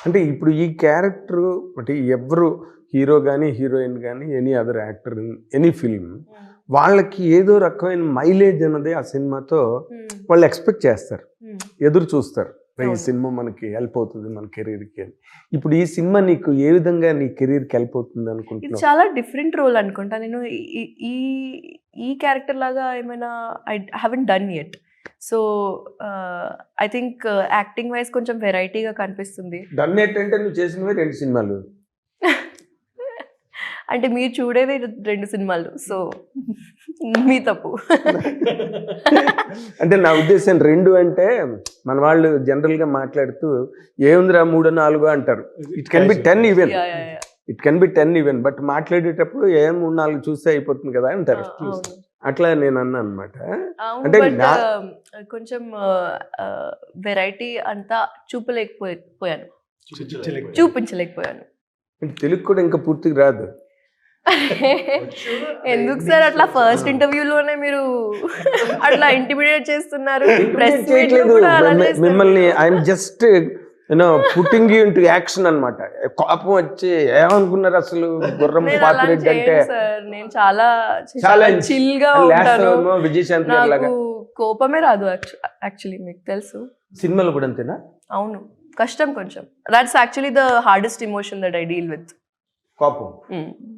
అంటే ఇప్పుడు ఈ క్యారెక్టర్ అంటే ఎవరు హీరో కానీ హీరోయిన్ కానీ any other actor in any film వాళ్ళకి ఏదో రకమైన మైలేజ్ అన్నది ఆ సినిమాతో వాళ్ళు ఎక్స్పెక్ట్ చేస్తారు, ఎదురు చూస్తారు. ఈ సినిమా మనకి హెల్ప్ అవుతుంది మన కెరీర్కి అని. ఇప్పుడు ఈ సినిమా నీకు ఏ విధంగా నీ కెరీర్కి హెల్ప్ అవుతుంది ఇది అనుకుంటున్నావు? చాలా డిఫరెంట్ రోల్ అనుకుంటా. నేను ఈ ఈ క్యారెక్టర్ లాగా ఏమైనా I haven't done yet. So I think acting wise కొంచెం వెరైటీగా కనిపిస్తుంది. డన్ ఏంటంటే నువ్వు చేసినవి 2 సినిమాలు. అంటే మీరు చూడేది 2 సినిమాలు, సో మీ తప్పు. అంటే నా ఉద్దేశం 2 అంటే మన వాళ్ళు జనరల్గా మాట్లాడుతూ ఏముందిరా 3 4 అంటారు. It can be 10 even, it can be 10 even, but మాట్లాడేటప్పుడు ఏం 3 4 చూస్తే అయిపోతుంది కదా అంటారు. అట్లా నేను అన్నా అనమాట. అంటే కొంచెం వెరైటీ అంతా చూపించలేకపోయాను. తెలుగు కూడా ఇంకా పూర్తిగా రాదు. ఎందుకు సార్ అట్లా ఫస్ట్ ఇంటర్వ్యూలోనే మీరు అట్లా ఇంటిమిడియేట్ చేస్తున్నారు? మిమ్మల్ని I'm just putting you into action అన్నమాట. కోపం వచ్చి ఏమనుకున్నారు అసలు గుర్రం పాపిరెడ్డి అంటే? నేను చాలా చిల్ గా ఉంటాను, విజయశాంతి లాగా. కోపమే రాదు యాక్చువల్లీ, మీకు తెలుసు. సినిమాలో కూడా అంతేనా? అవును, కష్టం కొంచెం. That's actually the hardest emotion that I deal with. కోపం.